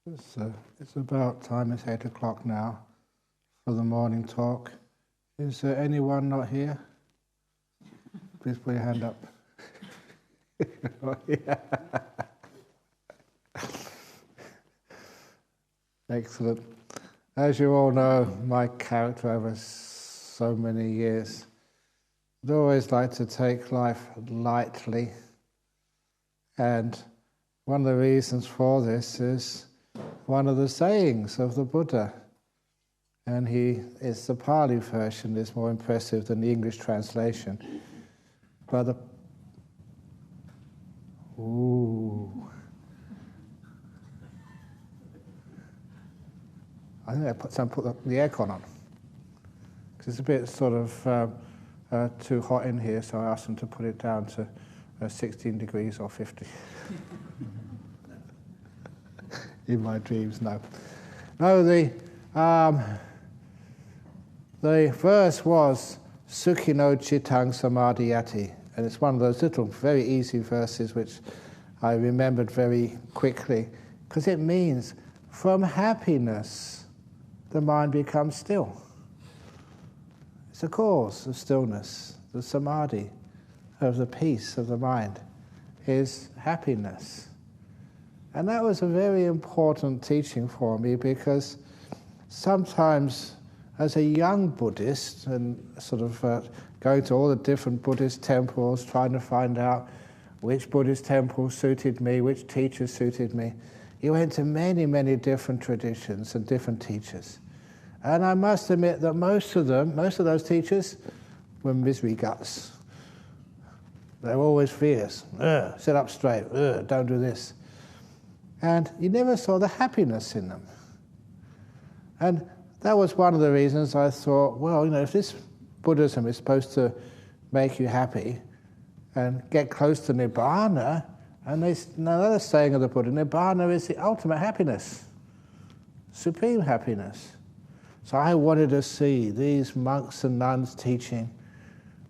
It's about time. It's 8 o'clock now for the morning talk. Is there anyone not here? Please put your hand up. Excellent. As you all know, my character over so many years, I'd always like to take life lightly. And one of the reasons for this is one of the sayings of the Buddha. And it's the Pali version is more impressive than the English translation. But I think I put the aircon on. Because it's a bit sort of too hot in here, so I asked them to put it down to 16 degrees or 50. In my dreams, no. No, the verse was Sukhino Chittang Samadhiyati, and it's one of those little, very easy verses which I remembered very quickly, because it means from happiness the mind becomes still. It's the cause of stillness, the samadhi of the peace of the mind is happiness. And that was a very important teaching for me, because sometimes as a young Buddhist and sort of going to all the different Buddhist temples, trying to find out which Buddhist temple suited me, which teacher suited me, you went to many, many different traditions and different teachers. And I must admit that most of those teachers were misery guts. They were always fierce. Sit up straight. Don't do this. And you never saw the happiness in them. And that was one of the reasons I thought, well, if this Buddhism is supposed to make you happy and get close to Nibbana, and another saying of the Buddha, Nibbana is the ultimate happiness, supreme happiness. So I wanted to see these monks and nuns teaching,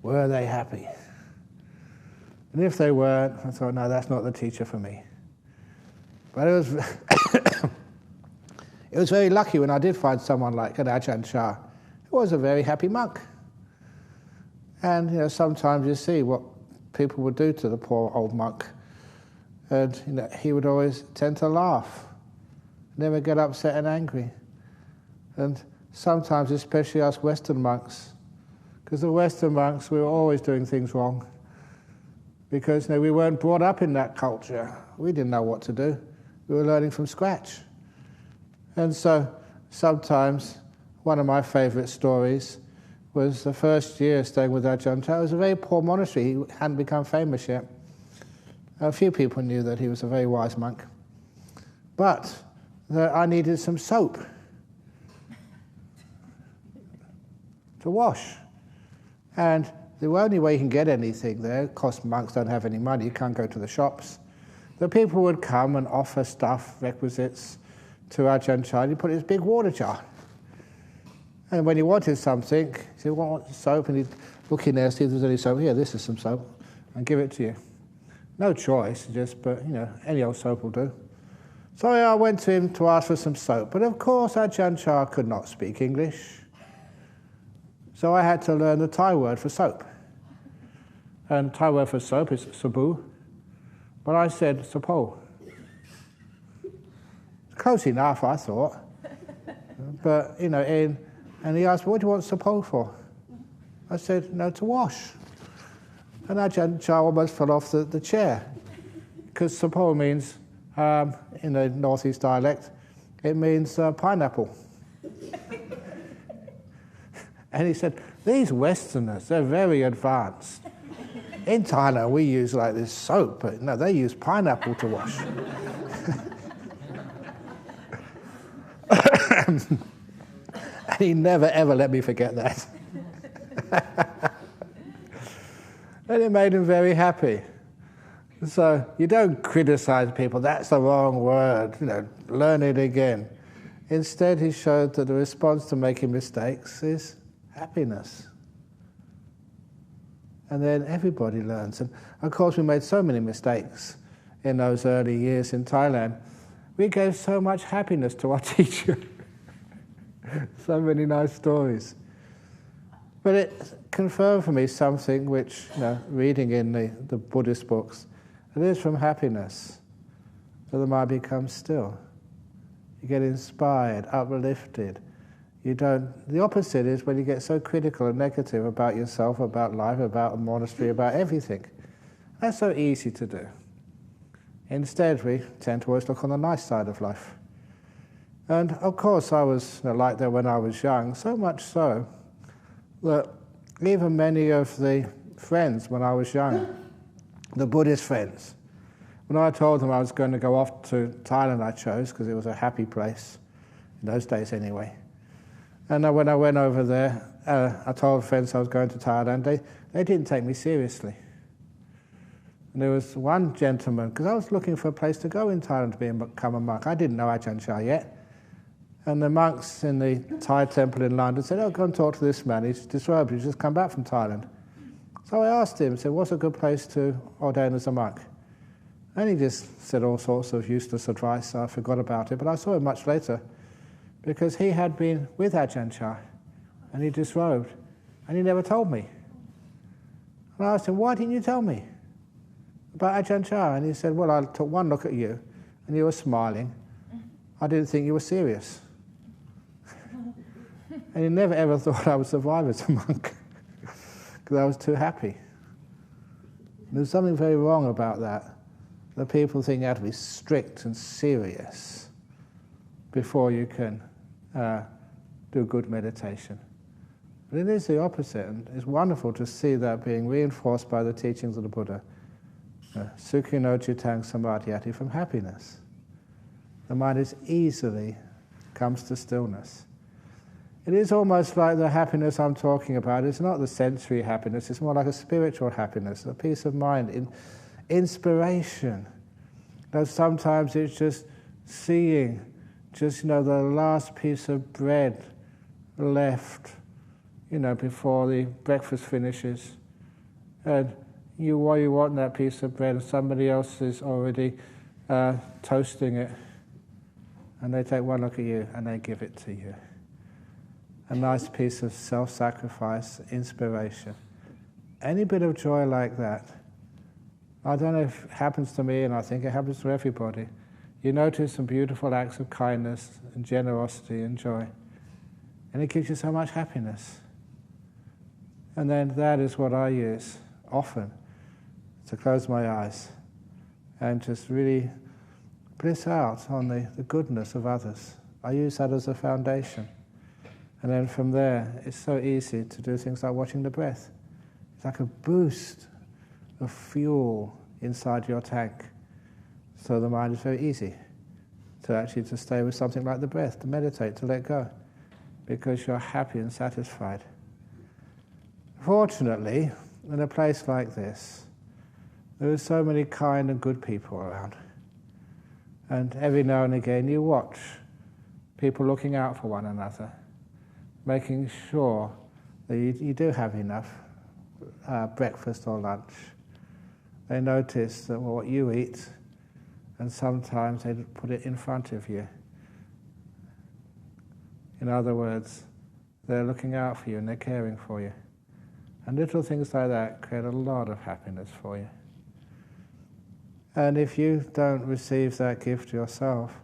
were they happy? And if they weren't, I thought, no, that's not the teacher for me. But it was it was very lucky when I did find someone like an Ajahn Chah, who was a very happy monk. And sometimes you see what people would do to the poor old monk. And he would always tend to laugh, never get upset and angry. And sometimes, especially us Western monks, because the Western monks, we were always doing things wrong. Because we weren't brought up in that culture. We didn't know what to do. We were learning from scratch. And so sometimes one of my favorite stories was the first year staying with Ajahn Chah. It was a very poor monastery. He hadn't become famous yet. A few people knew that he was a very wise monk. But I needed some soap to wash. And the only way you can get anything there, of course monks don't have any money, you can't go to the shops. The people would come and offer stuff, requisites, to Ajahn Chah, and he'd put it in this big water jar. And when he wanted something, he said, "Well, I want soap," and he'd look in there, see if there's any soap. Here, this is some soap, and give it to you. No choice, but any old soap will do. So I went to him to ask for some soap, but of course Ajahn Chah could not speak English. So I had to learn the Thai word for soap. And Thai word for soap is sabu. But I said sapo. Close enough, I thought. But, and he asked, "What do you want sapo for?" I said, "No, to wash." And Ajahn Chah almost fell off the chair. Because sapo means, in the Northeast dialect, it means pineapple. And he said, "These Westerners, they're very advanced. In Thailand, we use like this soap, but no, they use pineapple to wash." And he never, ever let me forget that. And it made him very happy. So you don't criticize people, that's the wrong word, learn it again. Instead, he showed that the response to making mistakes is happiness. And then everybody learns. And of course, we made so many mistakes in those early years in Thailand. we gave so much happiness to our teacher. So many nice stories. But it confirmed for me something which, reading in the Buddhist books, it is from happiness that the mind becomes still. You get inspired, uplifted. The opposite is when you get so critical and negative about yourself, about life, about a monastery, about everything. That's so easy to do. Instead, we tend to always look on the nice side of life. And of course, I was like that when I was young, so much so that even many of the friends when I was young, the Buddhist friends, when I told them I was going to go off to Thailand, I chose, because it was a happy place, in those days anyway. And when I went over there, I told friends I was going to Thailand. They didn't take me seriously. And there was one gentleman, because I was looking for a place to go in Thailand to become a monk. I didn't know Ajahn Chah yet. And the monks in the Thai temple in London said, "Oh, go and talk to this man. He's disrobed. He's just come back from Thailand." So I asked him, said, "What's a good place to ordain as a monk?" And he just said all sorts of useless advice. So I forgot about it. But I saw him much later, because he had been with Ajahn Chah, and he disrobed, and he never told me. And I asked him, "Why didn't you tell me about Ajahn Chah?" And he said, "Well, I took one look at you, and you were smiling. I didn't think you were serious." And he never ever thought I would survive as a monk, because I was too happy. There's something very wrong about that. The people think you have to be strict and serious before you can do good meditation. But it is the opposite, and it's wonderful to see that being reinforced by the teachings of the Buddha. Sukhino Cittang Samadhyati, from happiness. The mind is easily comes to stillness. It is almost like the happiness I'm talking about. It's not the sensory happiness, it's more like a spiritual happiness, a peace of mind, inspiration. Sometimes it's just seeing, the last piece of bread left, before the breakfast finishes. And you want that piece of bread, and somebody else is already toasting it. And they take one look at you, and they give it to you. A nice piece of self-sacrifice, inspiration. Any bit of joy like that, I don't know if it happens to me, and I think it happens to everybody. You notice some beautiful acts of kindness and generosity and joy, and it gives you so much happiness. And then that is what I use often, to close my eyes and just really bliss out on the goodness of others. I use that as a foundation. And then from there, it's so easy to do things like watching the breath. It's like a boost of fuel inside your tank. So the mind is very easy to stay with something like the breath, to meditate, to let go, because you're happy and satisfied. Fortunately, in a place like this, there are so many kind and good people around. And every now and again you watch people looking out for one another, making sure that you do have enough breakfast or lunch. They notice that what you eat, and sometimes they put it in front of you. In other words, they're looking out for you and they're caring for you. And little things like that create a lot of happiness for you. And if you don't receive that gift yourself,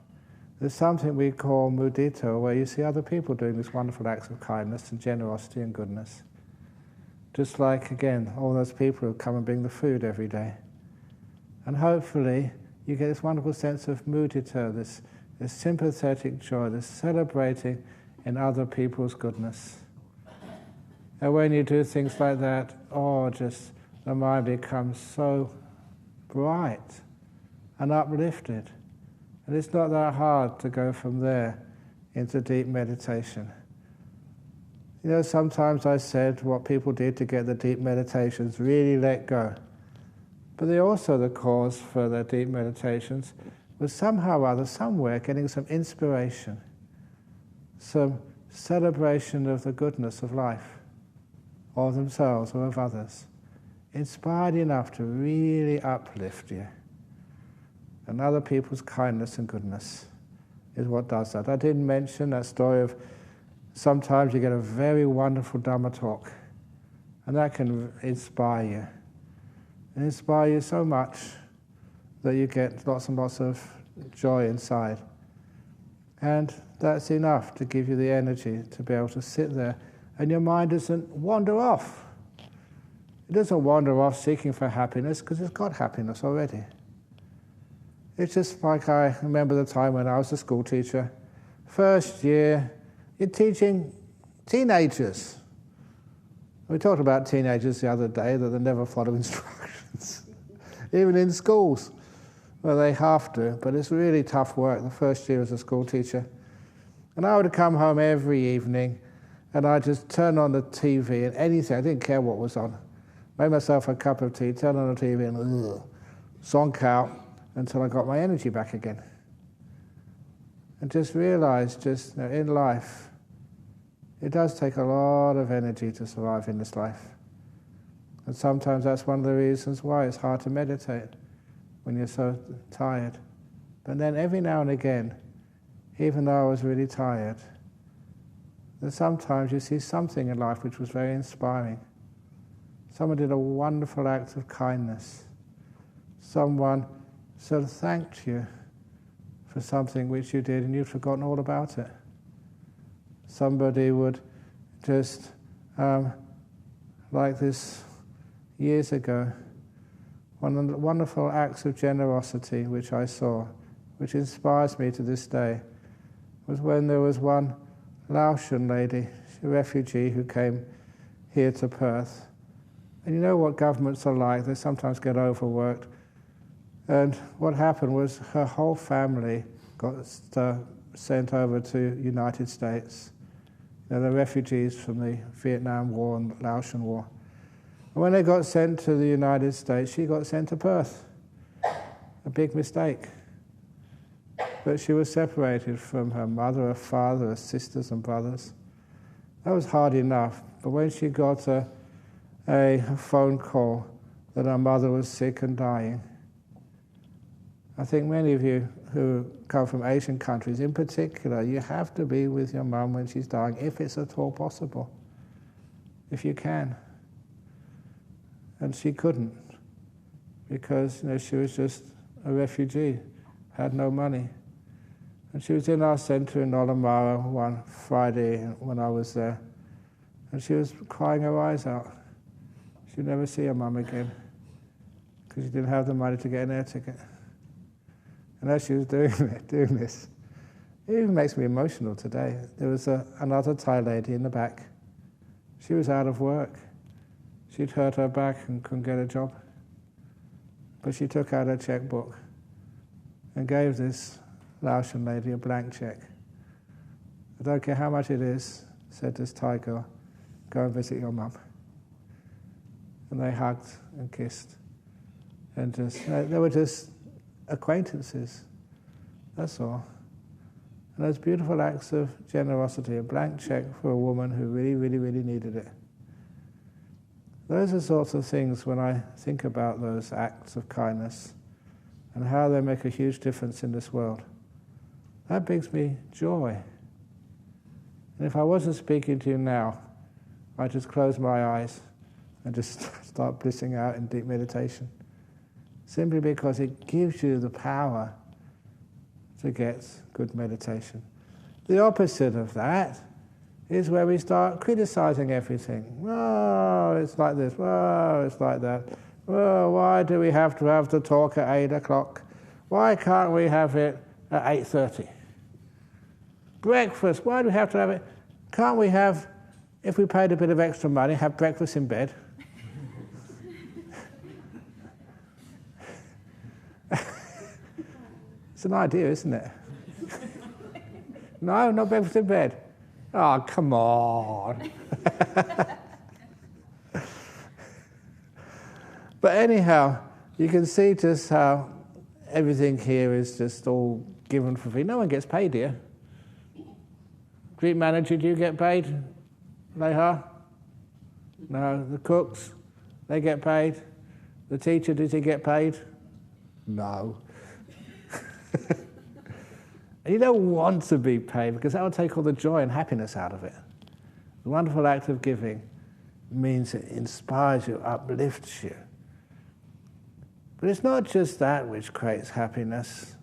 there's something we call mudita, where you see other people doing these wonderful acts of kindness and generosity and goodness. Just like, again, all those people who come and bring the food every day. And hopefully you get this wonderful sense of mudita, this sympathetic joy, this celebrating in other people's goodness. And when you do things like that, just the mind becomes so bright and uplifted. And it's not that hard to go from there into deep meditation. Sometimes I said what people did to get the deep meditations, really let go. But also the cause for their deep meditations was somehow or other, somewhere, getting some inspiration, some celebration of the goodness of life, or of themselves or of others, inspired enough to really uplift you. And other people's kindness and goodness is what does that. I didn't mention that story of sometimes you get a very wonderful Dhamma talk, and that can inspire you. And inspire you so much that you get lots and lots of joy inside. And that's enough to give you the energy to be able to sit there, and your mind doesn't wander off. It doesn't wander off seeking for happiness because it's got happiness already. It's just like I remember the time when I was a school teacher. First year, you're teaching teenagers. We talked about teenagers the other day, that they never follow instructions, even in schools. Well, they have to, but it's really tough work, the first year as a school teacher. And I would come home every evening, and I'd just turn on the TV and anything, I didn't care what was on. Made myself a cup of tea, turn on the TV and zonk out until I got my energy back again. And just realised, in life, it does take a lot of energy to survive in this life. And sometimes that's one of the reasons why it's hard to meditate, when you're so tired. But then every now and again, even though I was really tired, then sometimes you see something in life which was very inspiring. Someone did a wonderful act of kindness. Someone sort of thanked you for something which you did and you'd forgotten all about it. Somebody would just, like this years ago, one of the wonderful acts of generosity which I saw, which inspires me to this day, was when there was one Laotian lady, a refugee who came here to Perth. And you know what governments are like, they sometimes get overworked. And what happened was her whole family got sent over to United States. You know, the refugees from the Vietnam War and the Laotian War. And when they got sent to the United States, she got sent to Perth. A big mistake. But she was separated from her mother, her father, her sisters and brothers. That was hard enough. But when she got a phone call that her mother was sick and dying, I think many of you who come from Asian countries in particular, you have to be with your mum when she's dying, if it's at all possible, if you can. And she couldn't, because she was just a refugee, had no money. And she was in our centre in Olamara one Friday when I was there, and she was crying her eyes out. She'd never see her mum again, because she didn't have the money to get an air ticket. And as she was doing this, it even makes me emotional today. There was another Thai lady in the back. She was out of work. She'd hurt her back and couldn't get a job. But she took out her checkbook and gave this Laotian lady a blank check. I don't care how much it is, said this Thai girl, go and visit your mum. And they hugged and kissed. And they were just acquaintances, that's all. And those beautiful acts of generosity, a blank check for a woman who really, really, really needed it. Those are sorts of things when I think about those acts of kindness and how they make a huge difference in this world. That brings me joy. And if I wasn't speaking to you now, I'd just close my eyes and just start blissing out in deep meditation. Simply because it gives you the power to get good meditation. The opposite of that is where we start criticizing everything. Oh, it's like this. Oh, it's like that. Oh, why do we have to have the talk at 8 o'clock? Why can't we have it at 8:30? Breakfast, why do we have to have it? Can't we have, if we paid a bit of extra money, have breakfast in bed? It's an idea, isn't it? No, not breakfast in bed. Oh, come on. But anyhow, you can see just how everything here is just all given for free. No one gets paid here. Group manager, do you get paid? Leha? No. The cooks, they get paid. The teacher, does he get paid? No. And you don't want to be paid because that will take all the joy and happiness out of it. The wonderful act of giving means it inspires you, uplifts you. But it's not just that which creates happiness.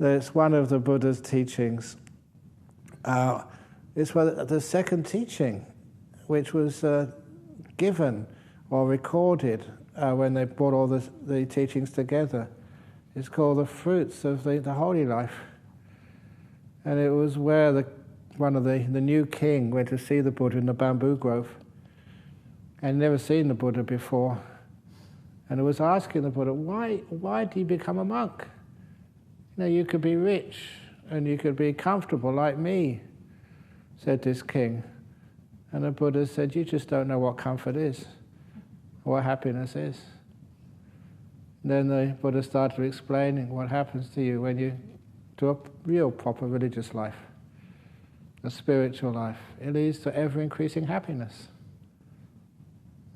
It's one of the Buddha's teachings. It's the second teaching, which was given or recorded when they brought all the teachings together. It's called the fruits of the holy life. And it was where the new king went to see the Buddha in the bamboo grove. And never seen the Buddha before. And it was asking the Buddha, why did you become a monk? You know, you could be rich and you could be comfortable like me, said this king. And the Buddha said, you just don't know what comfort is, what happiness is. And then the Buddha started explaining what happens to you when you do a real proper religious life, a spiritual life. It leads to ever-increasing happiness.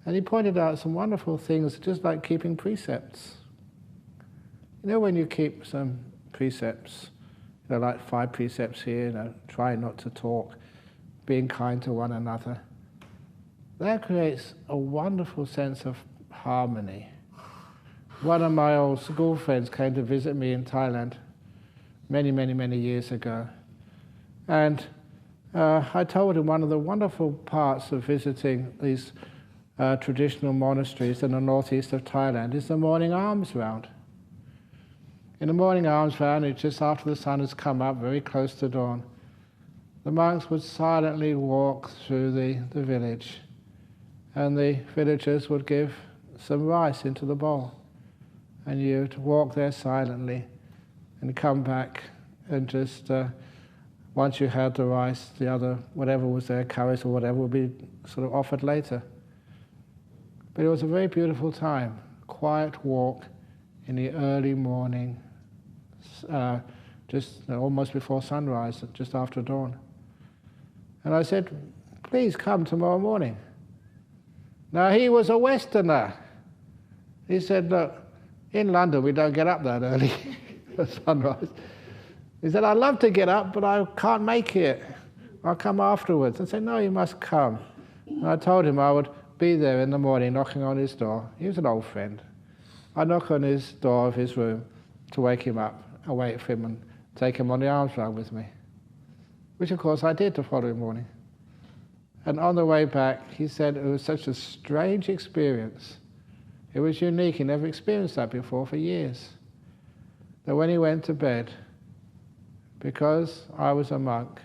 And he pointed out some wonderful things, just like keeping precepts. You know, when you keep some precepts, you know, like 5 precepts here, you know, try not to talk, being kind to one another, that creates a wonderful sense of harmony. One of my old school friends came to visit me in Thailand many, many, many years ago. And I told him one of the wonderful parts of visiting these traditional monasteries in the northeast of Thailand is the morning alms round. In the morning alms round, it's just after the sun has come up, very close to dawn, the monks would silently walk through the village, and the villagers would give some rice into the bowl, and you'd walk there silently and come back and just once you had the rice, the other, whatever was there, curries or whatever, would be sort of offered later. But it was a very beautiful time, quiet walk in the early morning, just almost before sunrise, just after dawn. And I said, please come tomorrow morning. Now he was a Westerner. He said, look, in London we don't get up that early at sunrise. He said, I'd love to get up, but I can't make it. I'll come afterwards. I said, no, you must come. And I told him I would be there in the morning knocking on his door. He was an old friend. I'd knock on his door of his room to wake him up and wait for him and take him on the alms round with me, which of course I did the following morning. And on the way back, he said it was such a strange experience. It was unique. He never experienced that before for years. That when he went to bed, because I was a monk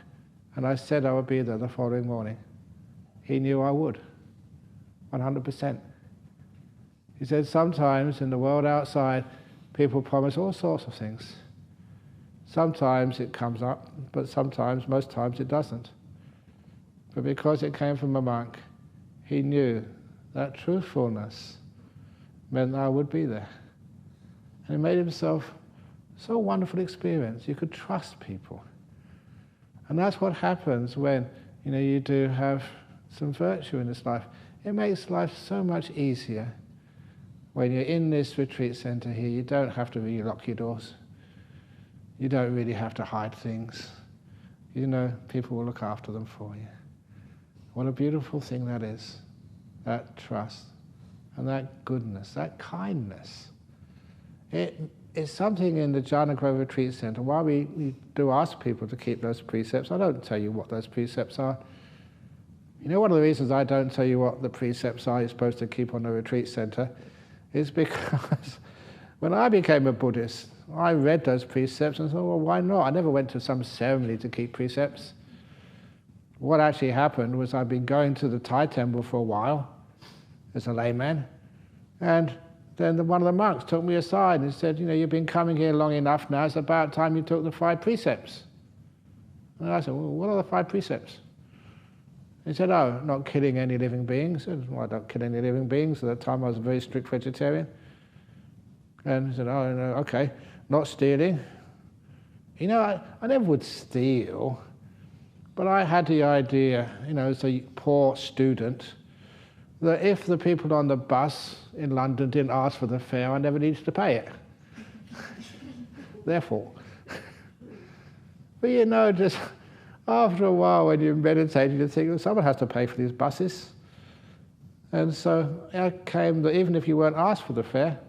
and I said I would be there the following morning, he knew I would. 100%. He said sometimes in the world outside, people promise all sorts of things. Sometimes it comes up, but sometimes, most times it doesn't. But because it came from a monk, he knew that truthfulness meant that I would be there. And it made himself so a wonderful experience. You could trust people. And that's what happens when you do have some virtue in this life. It makes life so much easier. When you're in this retreat centre here, you don't have to really lock your doors. You don't really have to hide things. You know, people will look after them for you. What a beautiful thing that is, that trust and that goodness, that kindness. It's something in the Jhana Grove Retreat Centre. While we do ask people to keep those precepts, I don't tell you what those precepts are. You know, one of the reasons I don't tell you what the precepts are you're supposed to keep on the retreat centre is because when I became a Buddhist, I read those precepts and thought, well, why not? I never went to some ceremony to keep precepts. What actually happened was I'd been going to the Thai temple for a while as a layman, and then one of the monks took me aside and said, you've been coming here long enough now, it's about time you took the 5 precepts. And I said, well, what are the 5 precepts? He said, oh, not killing any living beings. I said, well, I don't kill any living beings. At that time I was a very strict vegetarian. And he said, oh, no, okay, not stealing. I never would steal, but I had the idea, as a poor student, that if the people on the bus in London didn't ask for the fare, I never needed to pay it. their fault. But you know, just after a while when you're meditating, you think, well, someone has to pay for these buses. And so it came that even if you weren't asked for the fare,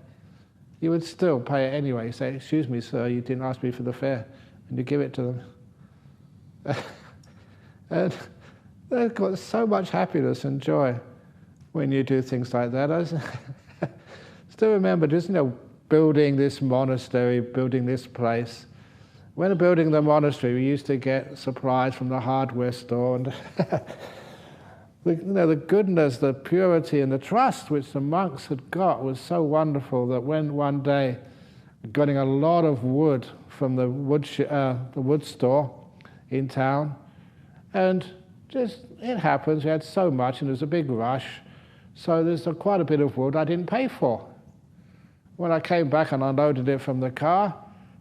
you would still pay it anyway. You say, excuse me, sir, you didn't ask me for the fare. And you give it to them. And they've got so much happiness and joy when you do things like that. I still remember just, building this monastery, building this place. When building the monastery, we used to get supplies from the hardware store, and the goodness, the purity, and the trust which the monks had got was so wonderful that when one day, getting a lot of wood from the wood store in town, and just it happens, we had so much, and there was a big rush, so there's quite a bit of wood I didn't pay for. When I came back and unloaded it from the car,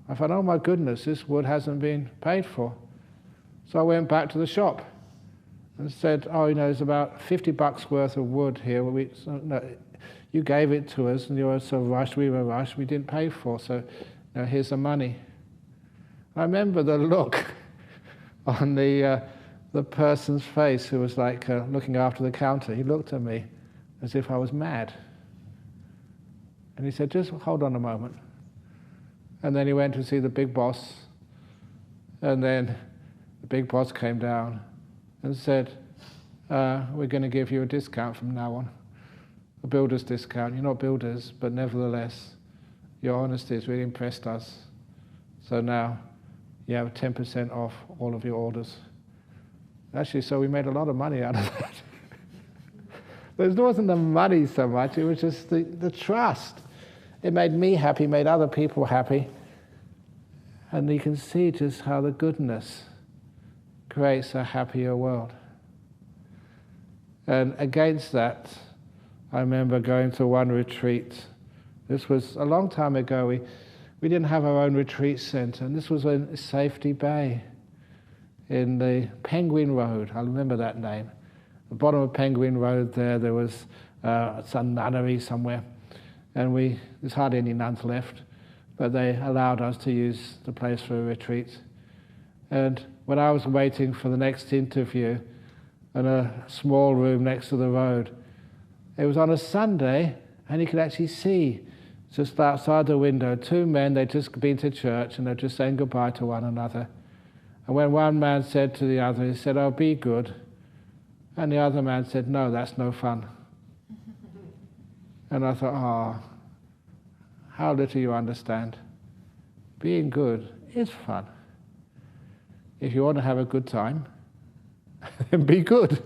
I thought, oh my goodness, this wood hasn't been paid for. So I went back to the shop and said, oh, there's about $50 worth of wood here. You gave it to us, and you were so rushed, we were rushed, we didn't pay for, so here's the money. I remember the look on the person's face who was like looking after the counter. He looked at me as if I was mad. And he said, just hold on a moment. And then he went to see the big boss, and then the big boss came down and said, we're going to give you a discount from now on, a builder's discount. You're not builders, but nevertheless, your honesty has really impressed us. So now you have 10% off all of your orders. Actually, so we made a lot of money out of that. But it wasn't the money so much, it was just the trust. It made me happy, made other people happy. And you can see just how the goodness creates a happier world. And against that, I remember going to one retreat. This was a long time ago. We didn't have our own retreat centre, and this was in Safety Bay, in the Penguin Road. I remember that name. At the bottom of Penguin Road there was some nunnery somewhere. And there's hardly any nuns left, but they allowed us to use the place for a retreat. And when I was waiting for the next interview in a small room next to the road, it was on a Sunday, and you could actually see just outside the window 2 men, they'd just been to church, and they're just saying goodbye to one another. And when one man said to the other, he said, oh, be good. And the other man said, no, that's no fun. And I thought, how little you understand. Being good is fun. If you want to have a good time, then be good.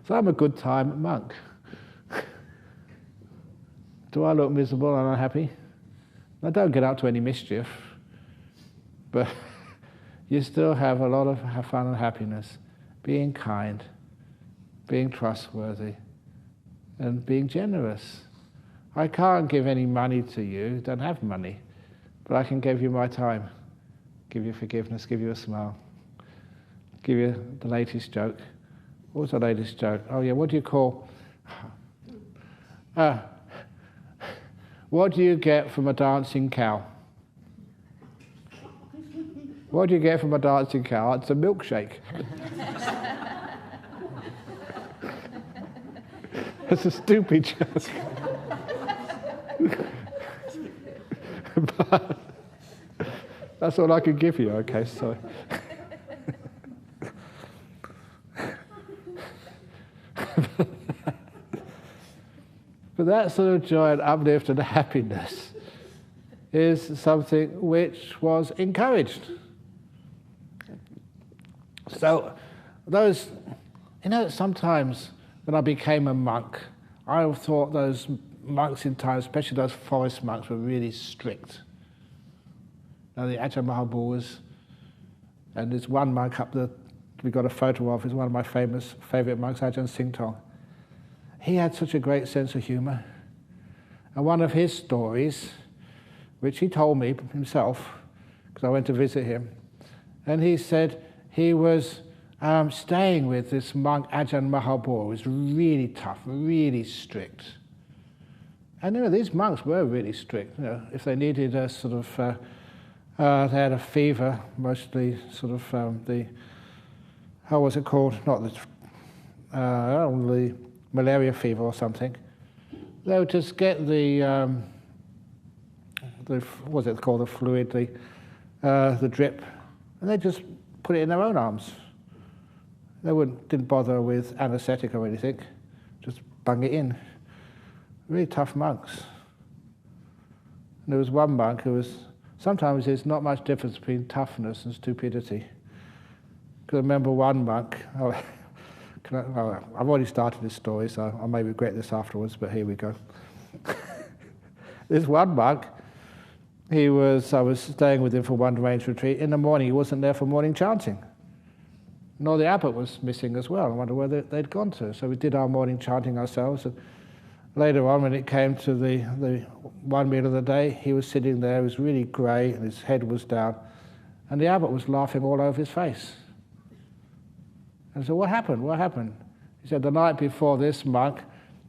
So I'm a good time monk. Do I look miserable and unhappy? I don't get up to any mischief, but you still have a lot of fun and happiness. Being kind, being trustworthy, and being generous. I can't give any money to you, don't have money, but I can give you my time, give you forgiveness, give you a smile, give you the latest joke. What's the latest joke? Oh yeah, what do you call... what do you get from a dancing cow? What do you get from a dancing cow? It's a milkshake. It's a stupid joke. But that's all I can give you, okay, so. But that sort of joy and uplift and happiness is something which was encouraged. So those, sometimes when I became a monk, I thought those monks in time, especially those forest monks, were really strict. The Ajahn Brahm was, and there's one monk up there we got a photo of, is one of my favourite monks, Ajahn Singtong. He had such a great sense of humour. And one of his stories, which he told me himself, because I went to visit him, and he said he was staying with this monk, Ajahn Brahm, who was really tough, really strict. And these monks were really strict. If they needed a sort of They had a fever, mostly sort of how was it called? Not the malaria fever or something. They would just get the what's it called, the fluid, the drip, and they just put it in their own arms. They didn't bother with anaesthetic or anything, just bung it in. Really tough monks. And there was one monk who was, sometimes there's not much difference between toughness and stupidity. Because I remember one monk, I've already started this story, so I may regret this afterwards, but here we go. This one monk, I was staying with him for one range retreat. In the morning, he wasn't there for morning chanting. Nor the abbot was missing as well. I wonder where they'd gone to. So we did our morning chanting ourselves. And later on, when it came to the one meal of the day, he was sitting there. He was really grey, and his head was down. And the abbot was laughing all over his face. And I said, "What happened? What happened?" He said, "The night before this monk,"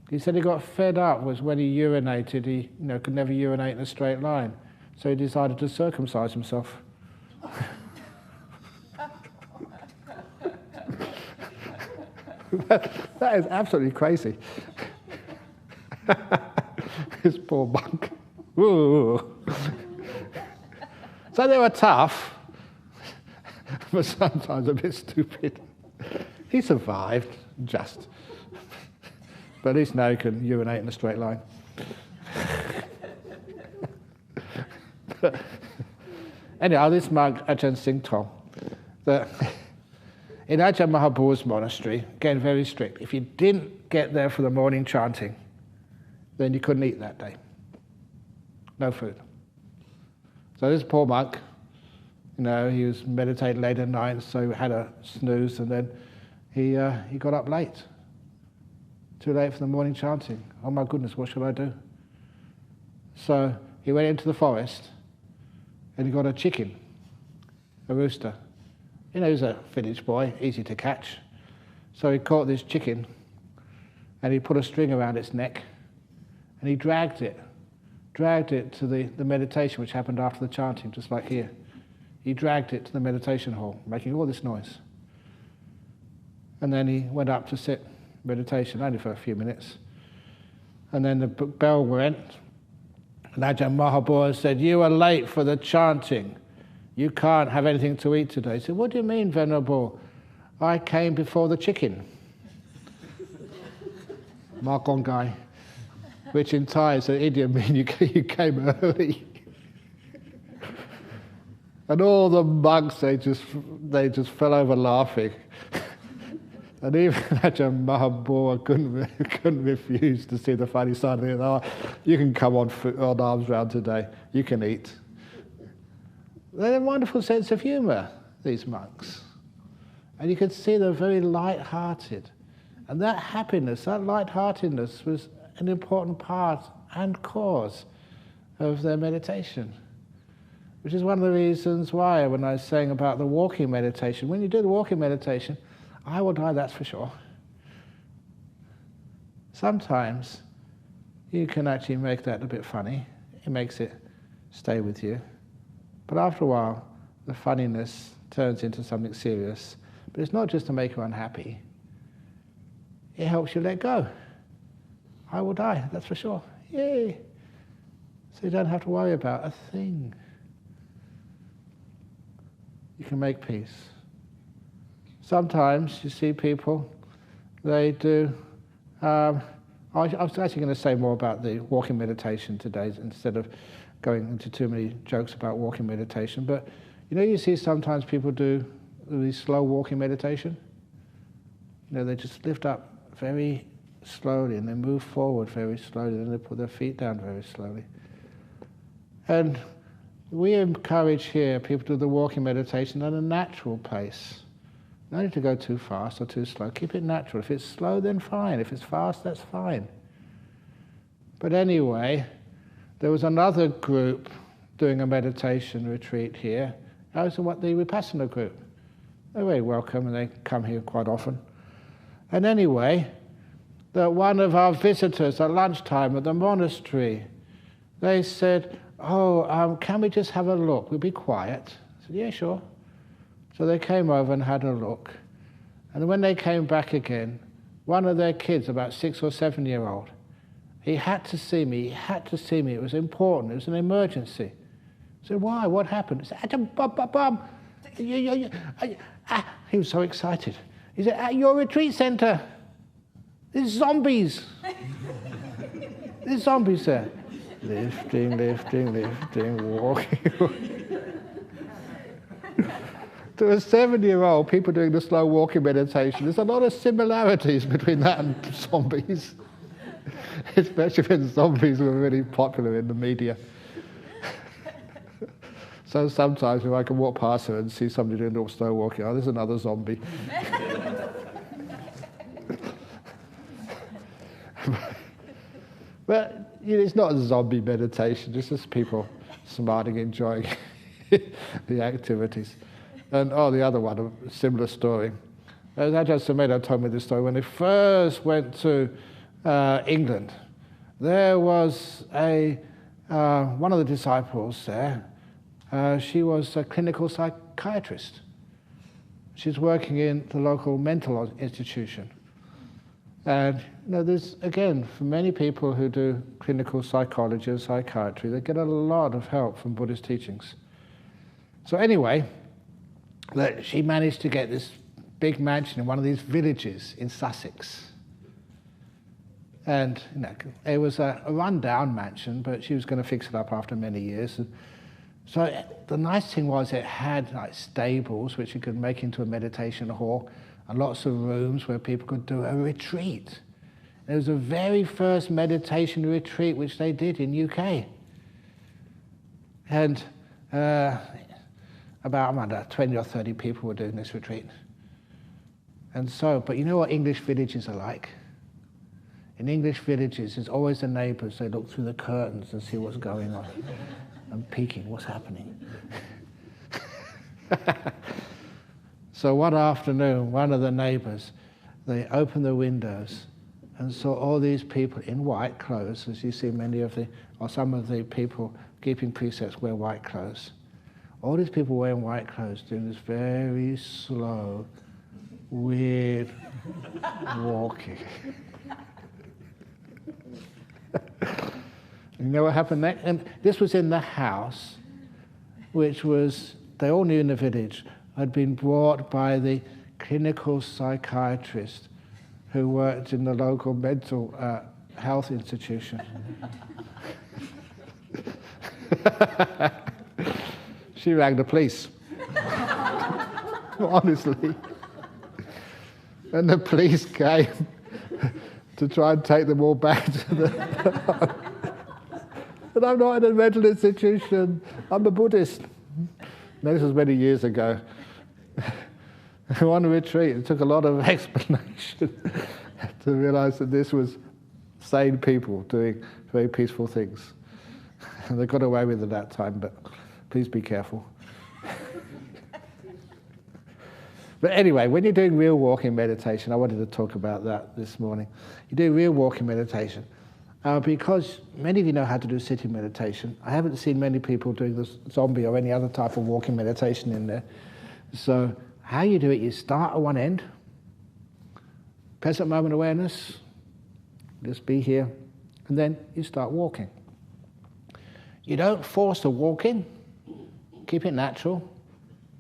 he said he got fed up was when he urinated. He could never urinate in a straight line. So he decided to circumcise himself. That is absolutely crazy. This poor monk. Ooh. So they were tough, but sometimes a bit stupid. He survived, just. But at least now he can urinate in a straight line. Anyhow, this monk, Ajahn Brahm, in Ajahn Mahaprabhu's monastery, again very strict. If you didn't get there for the morning chanting, then you couldn't eat that day. No food. So this poor monk, he was meditating late at night, so he had a snooze, and then he got up late. Too late for the morning chanting. Oh my goodness, what should I do? So he went into the forest, and he got a chicken, a rooster. He was a village boy, easy to catch. So he caught this chicken, and he put a string around its neck, and he dragged it to the meditation which happened after the chanting, just like here. He dragged it to the meditation hall, making all this noise. And then he went up to sit meditation, only for a few minutes. And then the bell went, and Ajahn Mahaprabhu said, "You are late for the chanting. You can't have anything to eat today." He said, "What do you mean, Venerable? I came before the chicken." Makongai, which in Thai is an idiom meaning you came early. And all the monks, they just fell over laughing. And even Ajahn Mahaprabhu couldn't refuse to see the funny side of it. "Oh, you can come on arms round today. You can eat." They had a wonderful sense of humour, these monks. And you could see they're very light-hearted. And that happiness, that light-heartedness was an important part and cause of their meditation. Which is one of the reasons why, when I was saying about the walking meditation, when you do the walking meditation, I will die, that's for sure. Sometimes you can actually make that a bit funny. It makes it stay with you. But after a while, the funniness turns into something serious. But it's not just to make you unhappy. It helps you let go. I will die, that's for sure. Yay! So you don't have to worry about a thing. You can make peace. Sometimes you see people, they do... I was actually going to say more about the walking meditation today instead of going into too many jokes about walking meditation. But you see sometimes people do these slow walking meditation. They just lift up very slowly and they move forward very slowly, and they put their feet down very slowly. And we encourage here people to do the walking meditation at a natural pace. No need to go too fast or too slow. Keep it natural. If it's slow, then fine. If it's fast, that's fine. But anyway, there was another group doing a meditation retreat here. Those are what the Vipassana group. They're very welcome, and they come here quite often. And anyway, one of our visitors at lunchtime at the monastery, they said, can we just have a look? We'll be quiet. I said, yeah, sure. So they came over and had a look. And when they came back again, one of their kids, about 6 or 7 year old, he had to see me. He had to see me. It was important. It was an emergency. I said, why? What happened? He said, Ajahn Brahm. He was so excited. He said, at your retreat centre, there's zombies. There's zombies there. Lifting, walking. To a 7-year-old, people doing the slow walking meditation, there's a lot of similarities between that and zombies. Especially when zombies were really popular in the media. So sometimes if I can walk past her and see somebody doing the slow walking, there's another zombie. But it's not a zombie meditation, it's just people smarting, enjoying the activities. And the other one, a similar story. Ajahn Sumedho told me this story. When they first went to England, there was one of the disciples there. She was a clinical psychiatrist. She's working in the local mental institution. And there's, again, for many people who do clinical psychology and psychiatry, they get a lot of help from Buddhist teachings. So anyway, she managed to get this big mansion in one of these villages in Sussex. And it was a run-down mansion, but she was going to fix it up after many years. And so the nice thing was it had stables, which you could make into a meditation hall, and lots of rooms where people could do a retreat. It was the very first meditation retreat which they did in UK. And about 20 or 30 people were doing this retreat. And so, but you know what English villages are like? In English villages, there's always the neighbours. They look through the curtains and see what's going on and peeking, what's happening. So one afternoon, one of the neighbours, they opened the windows and saw all these people in white clothes, as you see some of the people keeping precepts wear white clothes. All these people wearing white clothes doing this very slow, weird walking. You know what happened next? And this was in the house, which was, they all knew in the village, had been brought by the clinical psychiatrist who worked in the local mental health institution. She rang the police, honestly. And the police came to try and take them all back to the... And I'm not in a mental institution, I'm a Buddhist. Now, this was many years ago. On a retreat, it took a lot of explanation to realise that this was sane people doing very peaceful things. And they got away with it that time, but please be careful. But anyway, when you're doing real walking meditation, I wanted to talk about that this morning. You do real walking meditation. Because many of you know how to do sitting meditation, I haven't seen many people doing the zombie or any other type of walking meditation in there. So how you do it, you start at one end, present moment awareness, just be here, and then you start walking. You don't force the walking, keep it natural.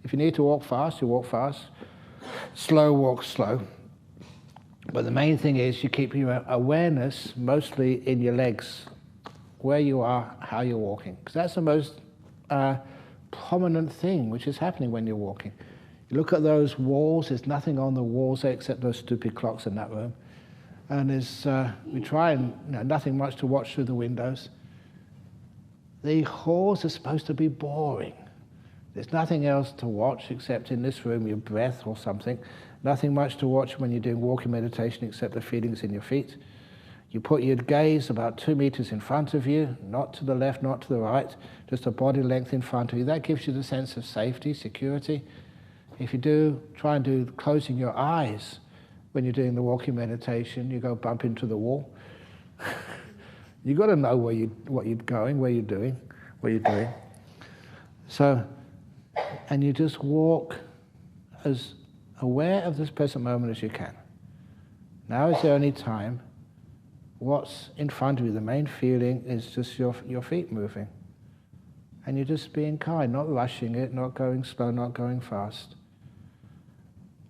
If you need to walk fast, you walk fast. Slow, walk slow. But the main thing is you keep your awareness mostly in your legs, where you are, how you're walking. Because that's the most prominent thing which is happening when you're walking. You look at those walls, there's nothing on the walls there except those stupid clocks in that room. And we try and, nothing much to watch through the windows. The halls are supposed to be boring. There's nothing else to watch except in this room, your breath or something. Nothing much to watch when you're doing walking meditation except the feelings in your feet. You put your gaze about 2 meters in front of you, not to the left, not to the right, just a body length in front of you. That gives you the sense of safety, security. If you try and do closing your eyes when you're doing the walking meditation, you go bump into the wall. You've got to know what you're going, where you're doing. what you're doing. So, and you just walk as aware of this present moment as you can. Now is the only time. What's in front of you, the main feeling, is just your feet moving. And you're just being kind, not rushing it, not going slow, not going fast.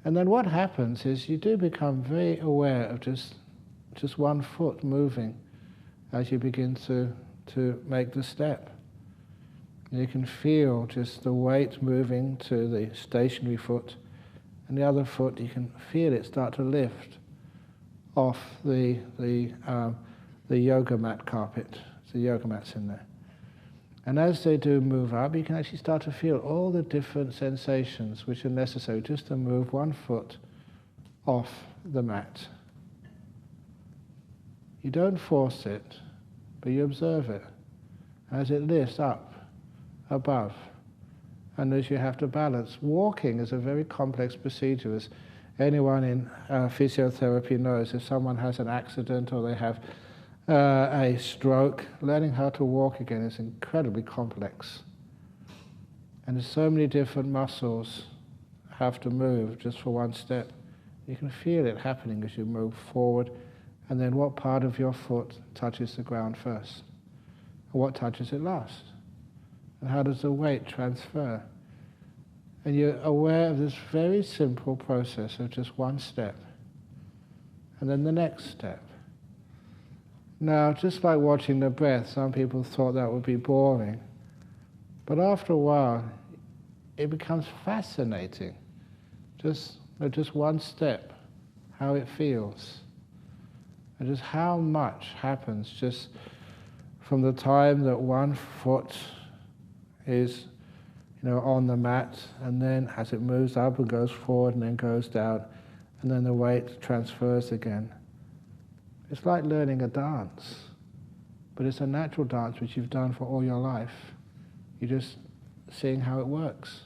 And then what happens is you do become very aware of just one foot moving as you begin to make the step. You can feel just the weight moving to the stationary foot, and the other foot, you can feel it start to lift off the yoga mat carpet. The yoga mat's in there. And as they do move up, you can actually start to feel all the different sensations which are necessary just to move one foot off the mat. You don't force it, but you observe it as it lifts up, above, and as you have to balance. Walking is a very complex procedure, as anyone in physiotherapy knows. If someone has an accident or they have a stroke, learning how to walk again is incredibly complex. And there's so many different muscles have to move just for one step. You can feel it happening as you move forward, and then what part of your foot touches the ground first? And what touches it last? And how does the weight transfer? And you're aware of this very simple process of just one step, and then the next step. Now, just like watching the breath, some people thought that would be boring. But after a while, it becomes fascinating. Just one step, how it feels. And just how much happens just from the time that one foot is on the mat, and then as it moves up and goes forward and then goes down, and then the weight transfers again. It's like learning a dance, but it's a natural dance which you've done for all your life. You're just seeing how it works.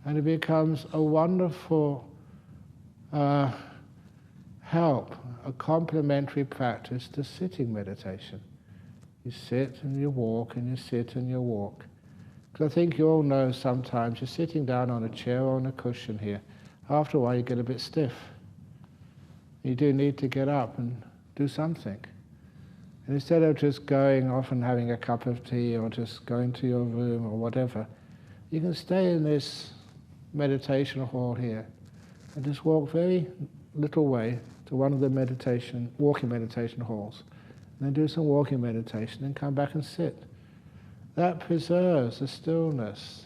And it becomes a wonderful help, a complementary practice to sitting meditation. You sit and you walk, and you sit and you walk. Because I think you all know sometimes you're sitting down on a chair or on a cushion here. After a while you get a bit stiff. You do need to get up and do something. And instead of just going off and having a cup of tea or just going to your room or whatever, you can stay in this meditation hall here and just walk very little way to one of the walking meditation halls. And then do some walking meditation and come back and sit. That preserves the stillness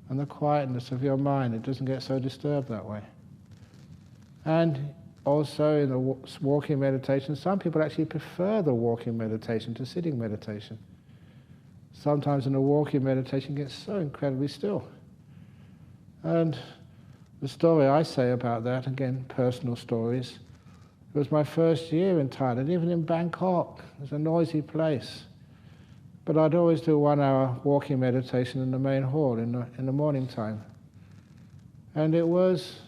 and the quietness of your mind. It doesn't get so disturbed that way. And also in the walking meditation, some people actually prefer the walking meditation to sitting meditation. Sometimes in a walking meditation it gets so incredibly still. And the story I say about that, again, personal stories, it was my first year in Thailand, even in Bangkok. It's a noisy place. But I'd always do 1 hour walking meditation in the main hall in the morning time. And it was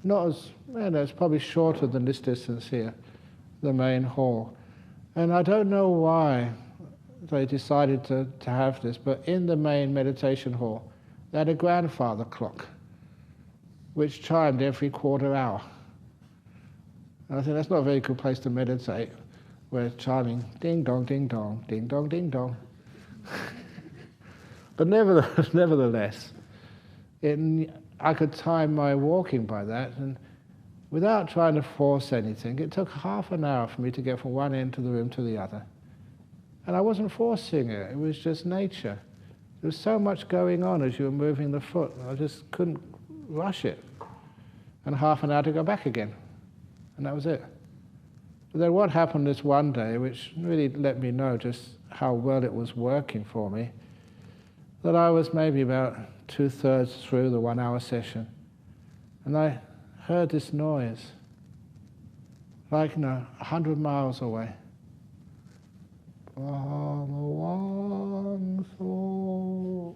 not as, it's probably shorter than this distance here, the main hall. And I don't know why they decided to have this, but in the main meditation hall, they had a grandfather clock, which chimed every quarter hour. And I think that's not a very good place to meditate, where it's chiming ding dong, ding dong, ding dong, ding dong. But nevertheless, I could time my walking by that, and without trying to force anything, it took half an hour for me to get from one end of the room to the other. And I wasn't forcing it, it was just nature. There was so much going on as you were moving the foot, I just couldn't rush it. And half an hour to go back again, and that was it. But then what happened this one day, which really let me know just how well it was working for me, that I was maybe about 2/3 through the 1 hour session, and I heard this noise, like 100 miles away. Brahmavamso.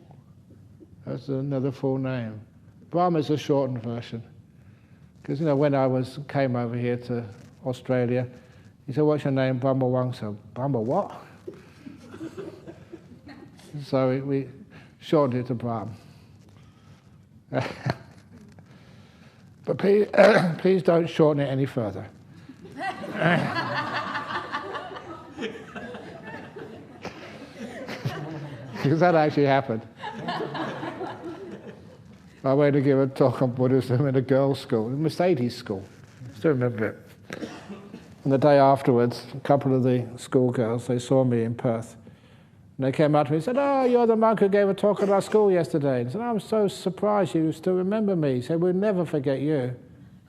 That's another full name. Brahm is a shortened version. Because when I came over here to Australia, he said, "What's your name?" Brahmavamso. Brahma what? So we shortened it to Brahm. But please don't shorten it any further. Because that actually happened. I went to give a talk on Buddhism in a girls' school, a Mercedes school. I still remember it. And the day afterwards, a couple of the schoolgirls, they saw me in Perth. And they came up to me and said, "Oh, you're the monk who gave a talk at our school yesterday." And I said, "I'm so surprised you still remember me." He said, "We'll never forget you."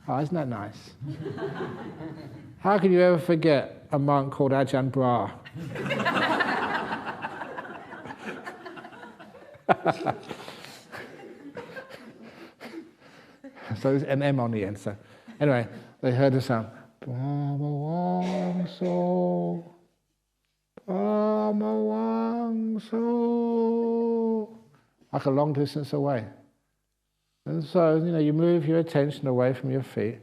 Oh, isn't that nice? How can you ever forget a monk called Ajahn Brahm? So there's an M on the end. So anyway, they heard the sound. Brahmavamso, Brahmavamso, like a long distance away. And so, you move your attention away from your feet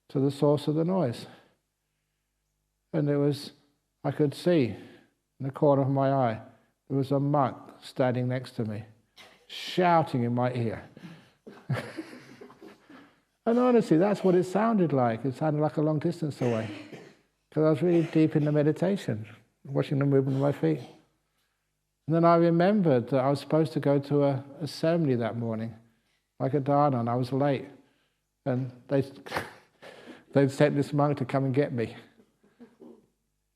to the source of the noise. And I could see in the corner of my eye, there was a monk standing next to me, shouting in my ear. And honestly, that's what it sounded like. It sounded like a long distance away. Because I was really deep in the meditation, watching the movement of my feet. And then I remembered that I was supposed to go to a ceremony that morning, like a dharna, and I was late. And they'd sent this monk to come and get me.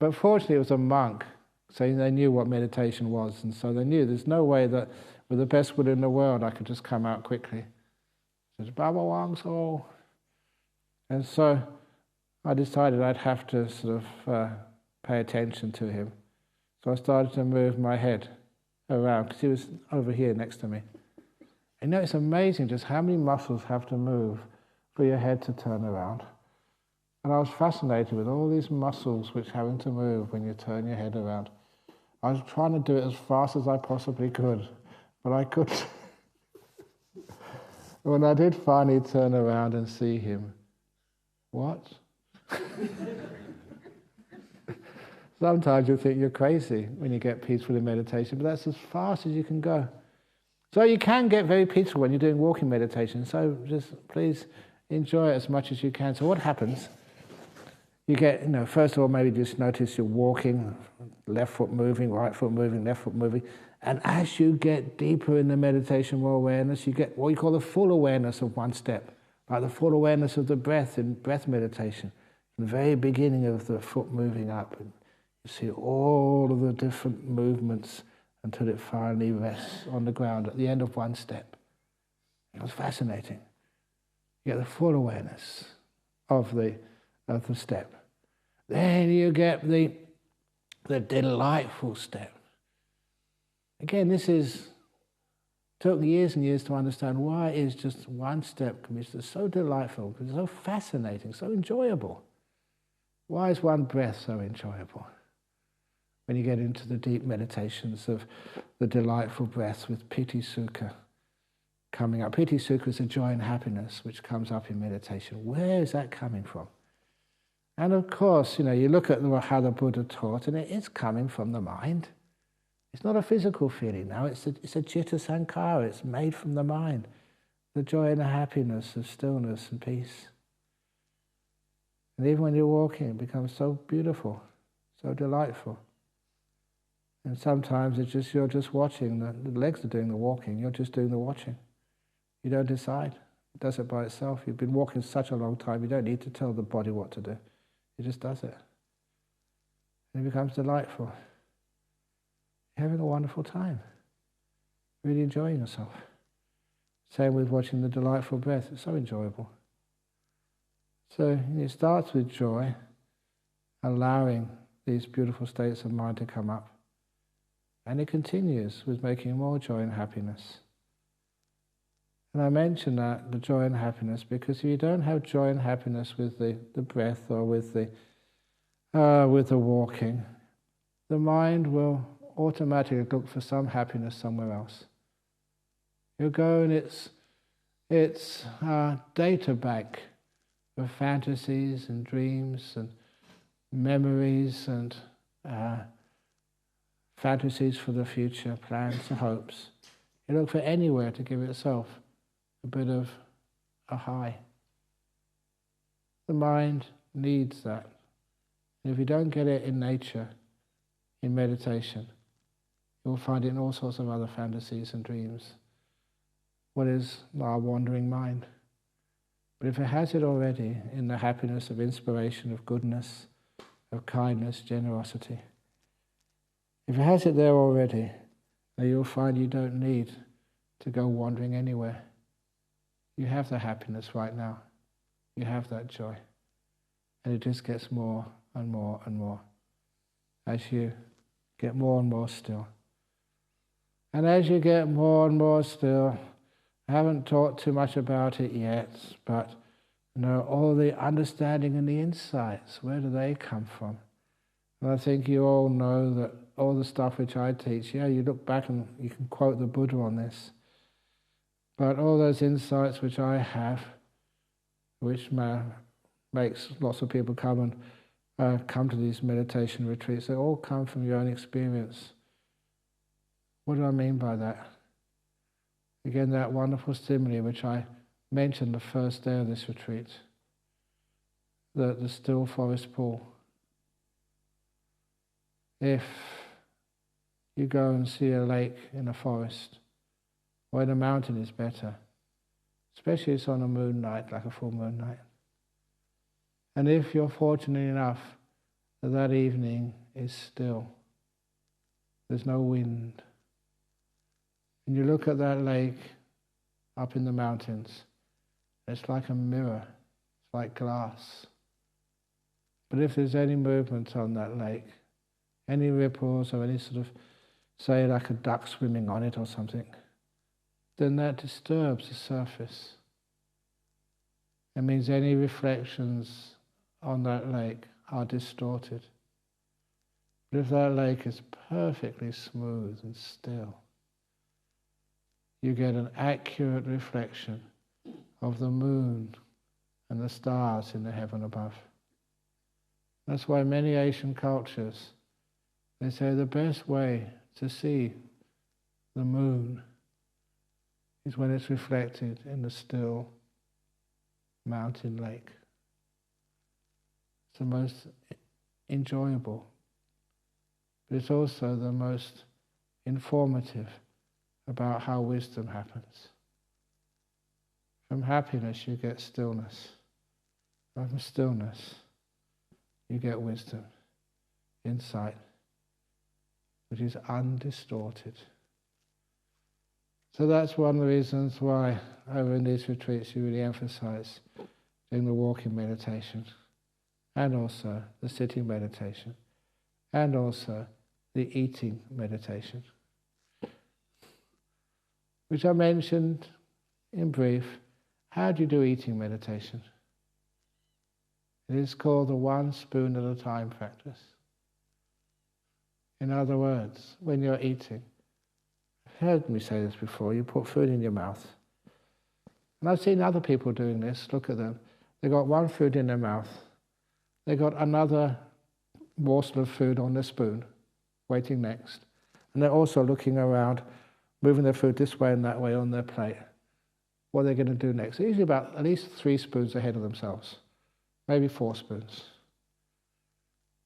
But fortunately, it was a monk, so they knew what meditation was. And so they knew there's no way that with the best will in the world I could just come out quickly. It was Brahmavamso. And so I decided I'd have to sort of pay attention to him. So I started to move my head around, because he was over here next to me. And it's amazing just how many muscles have to move for your head to turn around. And I was fascinated with all these muscles which having to move when you turn your head around. I was trying to do it as fast as I possibly could, but I couldn't. When I did finally turn around and see him, what? Sometimes you think you're crazy when you get peaceful in meditation, but that's as fast as you can go. So you can get very peaceful when you're doing walking meditation, so just please enjoy it as much as you can. So what happens? You get, first of all, maybe just notice you're walking, left foot moving, right foot moving, left foot moving. And as you get deeper in the meditation, more awareness, you get what you call the full awareness of one step, like the full awareness of the breath in breath meditation. In the very beginning of the foot moving up, and you see all of the different movements until it finally rests on the ground at the end of one step. It was fascinating. You get the full awareness of the step. Then you get the delightful step. Again, took years and years to understand why is just one step can be just so delightful, because it's so fascinating, so enjoyable. Why is one breath so enjoyable? When you get into the deep meditations of the delightful breaths with piti sukha coming up. Piti sukha is a joy and happiness which comes up in meditation. Where is that coming from? And of course, you look at how the Buddha taught, and it is coming from the mind. It's not a physical feeling now, it's a citta sankhara, it's made from the mind. The joy and the happiness of stillness and peace. And even when you're walking, it becomes so beautiful, so delightful. And sometimes you're just watching, the legs are doing the walking, you're just doing the watching. You don't decide, it does it by itself. You've been walking such a long time, you don't need to tell the body what to do. It just does it. And it becomes delightful. You're having a wonderful time. Really enjoying yourself. Same with watching the delightful breath. It's so enjoyable. So it starts with joy, allowing these beautiful states of mind to come up. And it continues with making more joy and happiness. And I mention that, the joy and happiness, because if you don't have joy and happiness with the breath or with the walking, the mind will automatically look for some happiness somewhere else. You'll go in its data bank of fantasies and dreams and memories and fantasies for the future, plans and hopes. You look for anywhere to give itself a bit of a high. The mind needs that. And if you don't get it in nature, in meditation, you'll find it in all sorts of other fantasies and dreams. What is our wandering mind? But if it has it already in the happiness of inspiration, of goodness, of kindness, generosity, if it has it there already, then you'll find you don't need to go wandering anywhere. You have the happiness right now. You have that joy. And it just gets more and more and more as you get more and more still. And as you get more and more still, I haven't talked too much about it yet, but all the understanding and the insights, where do they come from? And I think you all know that all the stuff which I teach, you look back and you can quote the Buddha on this, but all those insights which I have, which makes lots of people come to these meditation retreats, they all come from your own experience. What do I mean by that? Again, that wonderful simile which I mentioned the first day of this retreat, the still forest pool. If you go and see a lake in a forest, or in a mountain is better, especially if it's on a moon night, like a full moon night. And if you're fortunate enough that evening is still, there's no wind, and you look at that lake up in the mountains, it's like a mirror, it's like glass. But if there's any movement on that lake, any ripples or any sort of, say like a duck swimming on it or something, then that disturbs the surface. It means any reflections on that lake are distorted. But if that lake is perfectly smooth and still, you get an accurate reflection of the moon and the stars in the heaven above. That's why many Asian cultures, they say the best way to see the moon is when it's reflected in the still mountain lake. It's the most enjoyable, but it's also the most informative about how wisdom happens. From happiness you get stillness. From stillness you get wisdom, insight, which is undistorted. So that's one of the reasons why over in these retreats you really emphasize doing the walking meditation, and also the sitting meditation, and also the eating meditation, which I mentioned in brief. How do you do eating meditation? It is called the one spoon at a time practice. In other words, when you're eating, you've heard me say this before, you put food in your mouth. And I've seen other people doing this, look at them. They've got one food in their mouth. They've got another morsel of food on their spoon, waiting next. And they're also looking around, moving their food this way and that way on their plate. What they're going to do next. They're usually about at least 3 spoons ahead of themselves, maybe 4 spoons.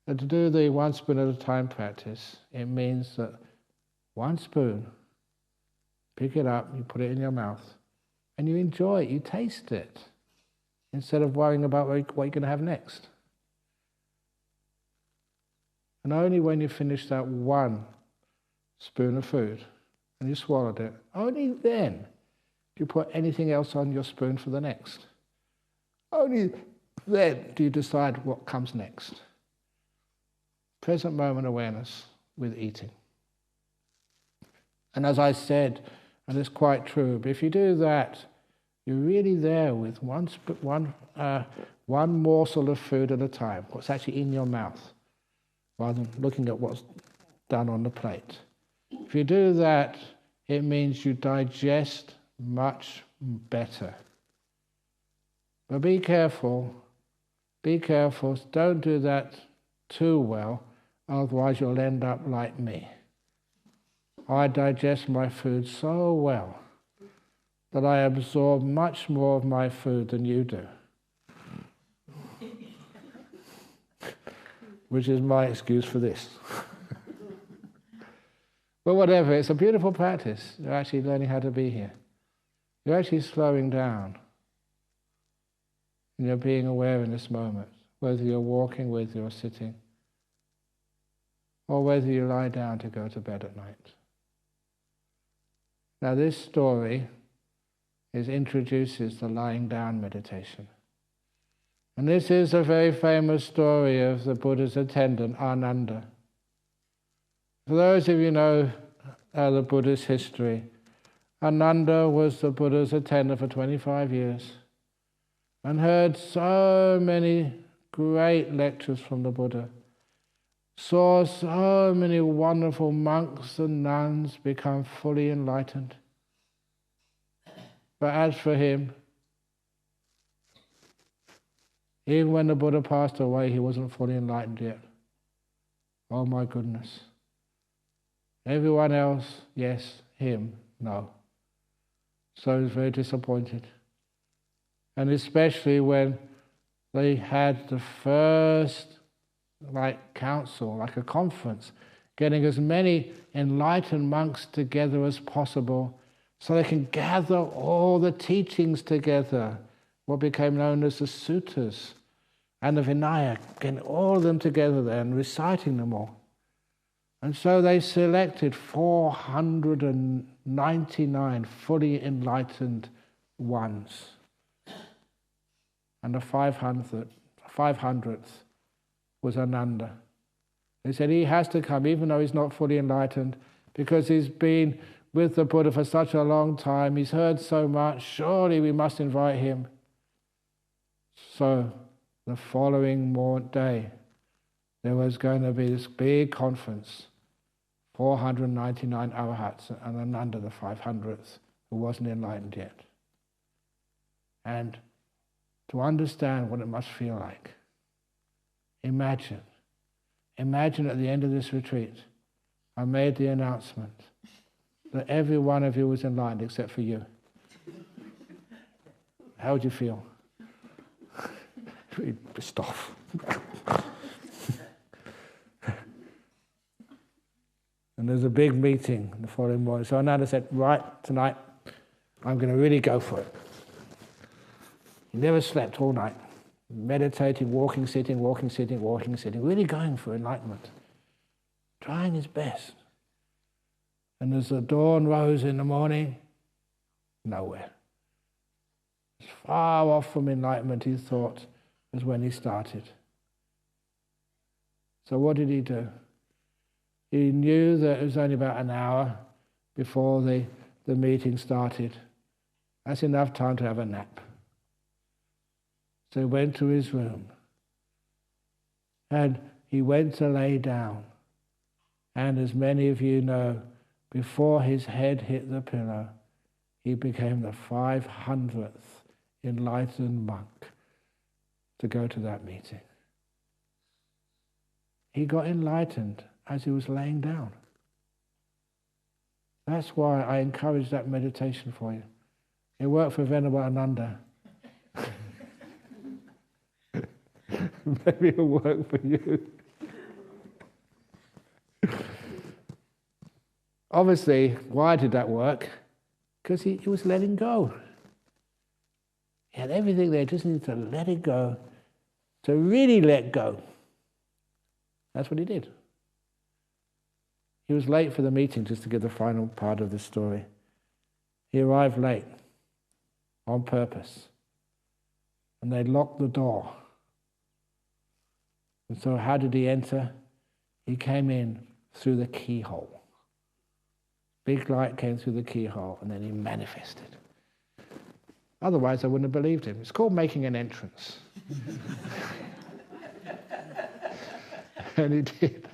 And to do the one spoon at a time practice, it means that one spoon, pick it up, you put it in your mouth, and you enjoy it, you taste it, instead of worrying about what you're going to have next. And only when you finish that one spoon of food, and you swallowed it, only then do you put anything else on your spoon for the next. Only then do you decide what comes next. Present moment awareness with eating. And as I said, and it's quite true, but if you do that, you're really there with one morsel of food at a time, what's actually in your mouth, rather than looking at what's done on the plate. If you do that, it means you digest much better. But be careful, don't do that too well, otherwise you'll end up like me. I digest my food so well that I absorb much more of my food than you do. Which is my excuse for this. But whatever, it's a beautiful practice. You're actually learning how to be here. You're actually slowing down. And you're being aware in this moment, whether you're walking with you or sitting, or whether you lie down to go to bed at night. Now this story introduces the lying down meditation. And this is a very famous story of the Buddha's attendant, Ananda. For those of you who know the Buddha's history, Ananda was the Buddha's attendant for 25 years and heard so many great lectures from the Buddha, saw so many wonderful monks and nuns become fully enlightened. But as for him, even when the Buddha passed away, he wasn't fully enlightened yet. Oh my goodness. Everyone else, yes. Him, no. So he was very disappointed. And especially when they had the first council, like a conference, getting as many enlightened monks together as possible so they can gather all the teachings together, what became known as the suttas and the Vinaya, getting all of them together there and reciting them all. And so they selected 499 fully enlightened ones. And the 500th was Ananda. They said he has to come, even though he's not fully enlightened, because he's been with the Buddha for such a long time, he's heard so much, surely we must invite him. So the following day, there was going to be this big conference, 499 arahats, and Ananda, the 500th, who wasn't enlightened yet. And to understand what it must feel like, imagine at the end of this retreat, I made the announcement that every one of you was enlightened except for you. How would you feel? Really pissed off. And there's a big meeting the following morning. So Ananda said, right, tonight I'm going to really go for it. He never slept all night, meditating, walking, sitting, really going for enlightenment, trying his best. And as the dawn rose in the morning, nowhere. As far off from enlightenment, he thought, as when he started. So what did he do? He knew that it was only about an hour before the meeting started. That's enough time to have a nap. So he went to his room and he went to lay down. And as many of you know, before his head hit the pillow, he became the 500th enlightened monk to go to that meeting. He got enlightened as he was laying down. That's why I encourage that meditation for you. It worked for Venerable Ananda. Maybe it'll work for you. Obviously, why did that work? Because he was letting go. He had everything there, just needed to let it go, to really let go. That's what he did. He was late for the meeting, just to give the final part of the story. He arrived late, on purpose. And they locked the door. And so how did he enter? He came in through the keyhole. Big light came through the keyhole, and then he manifested. Otherwise, I wouldn't have believed him. It's called making an entrance. And he did.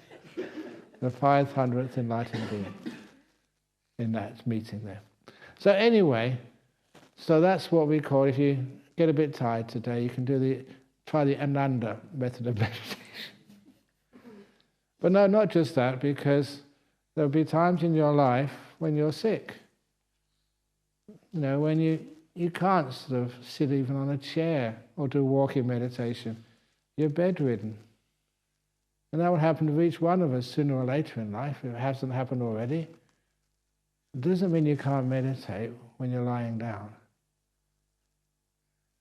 The 500th enlightened being in that meeting there. So anyway, so that's what we call, if you get a bit tired today, you can try the Ananda method of meditation. But no, not just that, because there'll be times in your life when you're sick. When you can't sort of sit even on a chair or do walking meditation. You're bedridden. And that will happen to each one of us sooner or later in life, if it hasn't happened already. It doesn't mean you can't meditate when you're lying down.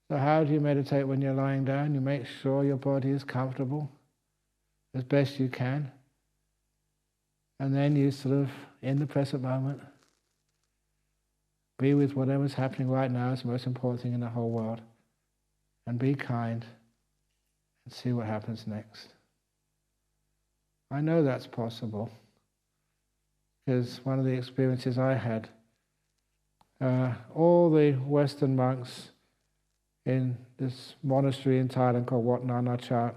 So how do you meditate when you're lying down? You make sure your body is comfortable as best you can. And then you sort of, in the present moment, be with whatever's happening right now is the most important thing in the whole world. And be kind and see what happens next. I know that's possible because one of the experiences I had, all the Western monks in this monastery in Thailand called Wat Nanachat,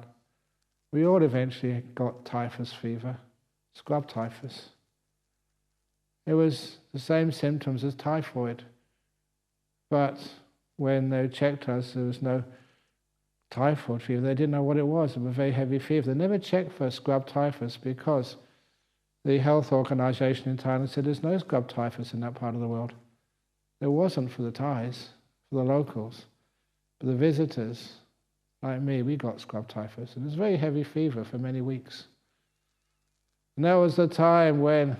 we all eventually got typhus fever, scrub typhus. It was the same symptoms as typhoid, but when they checked us, there was no typhoid fever. They didn't know what it was. It was a very heavy fever. They never checked for scrub typhus because the health organization in Thailand said there's no scrub typhus in that part of the world. There wasn't for the Thais, for the locals. But the visitors, like me, we got scrub typhus. And it was a very heavy fever for many weeks. And that was the time when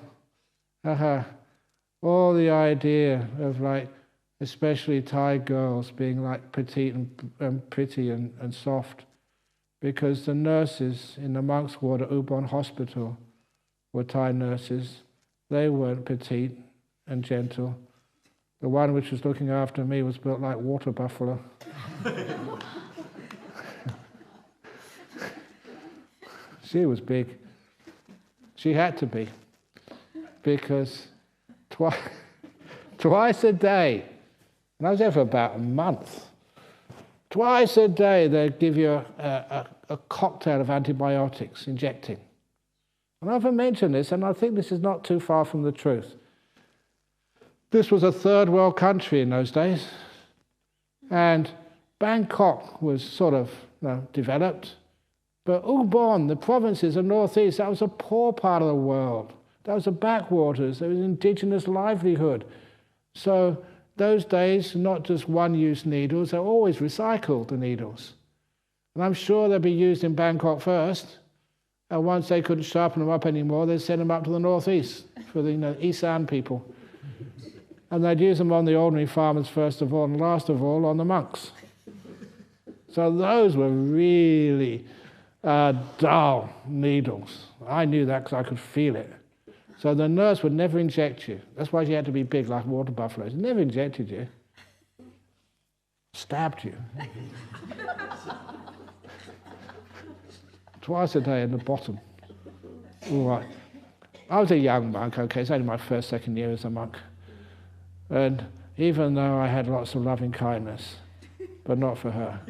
all the idea of especially Thai girls being petite and pretty and soft, because the nurses in the monks' ward at Ubon Hospital were Thai nurses. They weren't petite and gentle. The one which was looking after me was built like water buffalo. She was big. She had to be, because twice a day, and I was there for about a month, twice a day they'd give you a cocktail of antibiotics, injecting. And I've mentioned this, and I think this is not too far from the truth. This was a third world country in those days, and Bangkok was sort of developed, but Ubon, the provinces of northeast, that was a poor part of the world. That was the backwaters. There was indigenous livelihood. So those days, not just one-use needles, they always recycled the needles. And I'm sure they'd be used in Bangkok first, and once they couldn't sharpen them up anymore, they'd send them up to the northeast for the Isan people. And they'd use them on the ordinary farmers first of all, and last of all on the monks. So those were really dull needles. I knew that because I could feel it. So the nurse would never inject you. That's why she had to be big like water buffaloes. Never injected you. Stabbed you. Twice a day in the bottom. All right. I was a young monk, okay, it's only my second year as a monk. And even though I had lots of loving kindness, but not for her.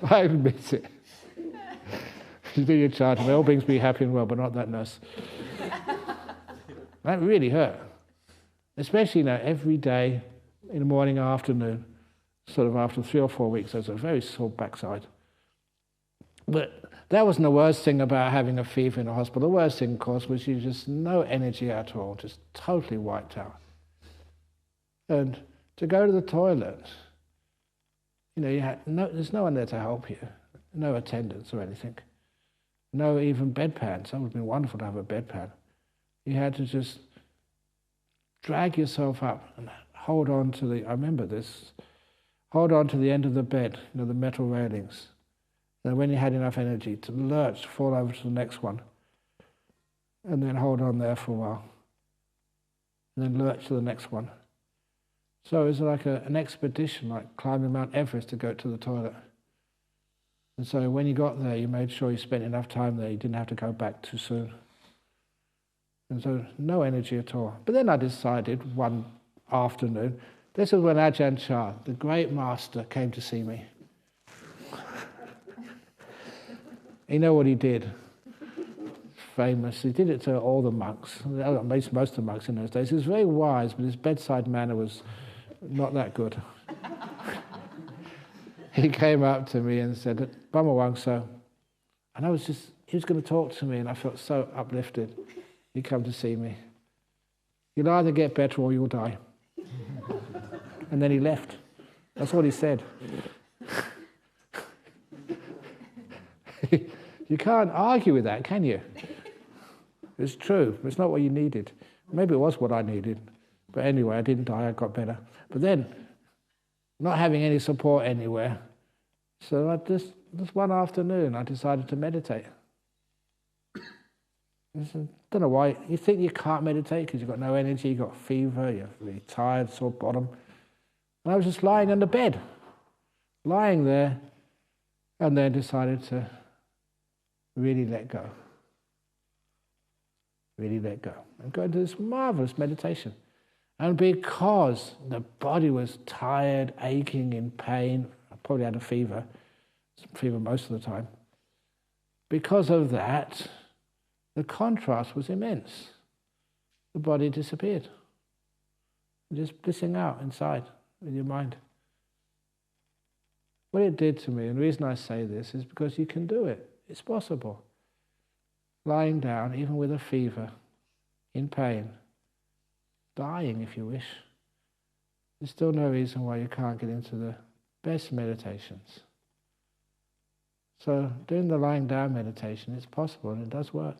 I admit it. She's been a child, may all beings be happy and well, but not that nurse. That really hurt. Especially every day, in the morning and afternoon, sort of after 3 or 4 weeks, there was a very sore backside. But that wasn't the worst thing about having a fever in a hospital. The worst thing, of course, was you just no energy at all, just totally wiped out. And to go to the toilet, there's no one there to help you, no attendants or anything, no even bedpans. That would have been wonderful to have a bedpan. You had to just drag yourself up and hold on to I remember this, hold on to the end of the bed, the metal railings. And when you had enough energy to lurch, fall over to the next one, and then hold on there for a while, and then lurch to the next one. So it was like an expedition, like climbing Mount Everest to go to the toilet. And so when you got there, you made sure you spent enough time there, you didn't have to go back too soon. And so no energy at all. But then I decided one afternoon, this is when Ajahn Chah, the great master, came to see me. You know what he did? Famous. He did it to all the monks, at least most of the monks in those days. He was very wise, but his bedside manner was not that good. He came up to me and said, Brahmavamso, and I was just he was going to talk to me, and I felt so uplifted. He'd come to see me. You'll either get better or you'll die. And then he left. That's what he said. You can't argue with that, can you? It's true. It's not what you needed. Maybe it was what I needed. But anyway, I didn't die. I got better. But then, not having any support anywhere, so I this one afternoon, I decided to meditate. I don't know why. You think you can't meditate because you've got no energy, you've got fever, you're really tired, sore bottom. And I was just lying on the bed, lying there, and then decided to really let go. Really let go. And go into this marvelous meditation. And because the body was tired, aching, in pain, I probably had a fever most of the time, because of that, the contrast was immense. The body disappeared. You're just blissing out inside with your mind. What it did to me, and the reason I say this is because you can do it. It's possible. Lying down, even with a fever, in pain, dying if you wish, there's still no reason why you can't get into the best meditations. So doing the lying down meditation, it's possible and it does work.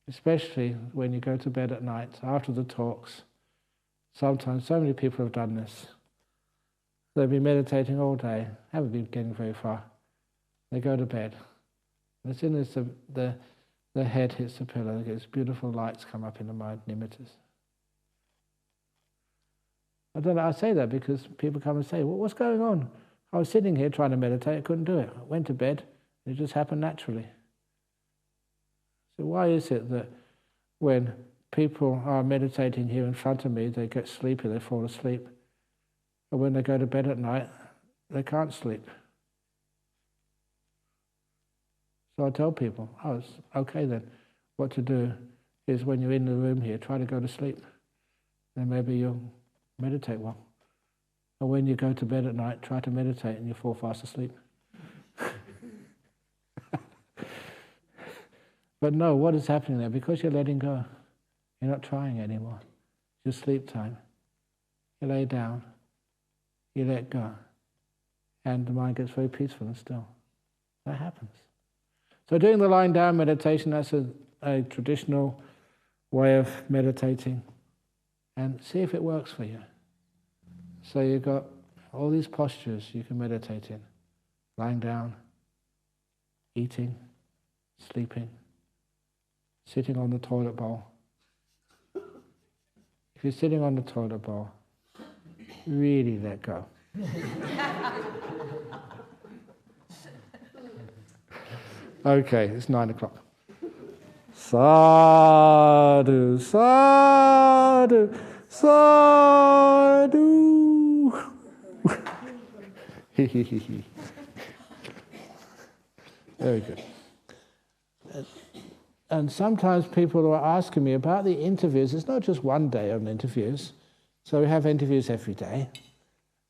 Especially when you go to bed at night after the talks. Sometimes, so many people have done this. They've been meditating all day, haven't been getting very far. They go to bed. And as soon as the head hits the pillow, these beautiful lights come up in the mind, nimittas. I don't know, I say that because people come and say, well, what's going on? I was sitting here trying to meditate, I couldn't do it. I went to bed, and it just happened naturally. So why is it that when people are meditating here in front of me, they get sleepy, they fall asleep, and when they go to bed at night, they can't sleep? So I tell people, oh, it's okay then. What to do is when you're in the room here, try to go to sleep. Then maybe you'll meditate well. Or when you go to bed at night, try to meditate and you fall fast asleep. But no, what is happening there? Because you're letting go. You're not trying anymore. It's your sleep time. You lay down. You let go. And the mind gets very peaceful and still. That happens. So doing the lying down meditation, that's a traditional way of meditating. And see if it works for you. So you've got all these postures you can meditate in. Lying down, eating, sleeping, sitting on the toilet bowl. If you're sitting on the toilet bowl, really let go. Okay, it's 9 o'clock. Sadhu, sadhu, sadhu. Very good. And sometimes people are asking me about the interviews. It's not just one day on interviews. So we have interviews every day.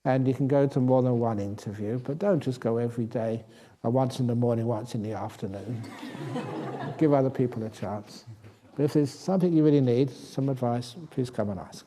And you can go to more than one interview, but don't just go every day, or once in the morning, once in the afternoon. Give other people a chance. But if there's something you really need, some advice, please come and ask.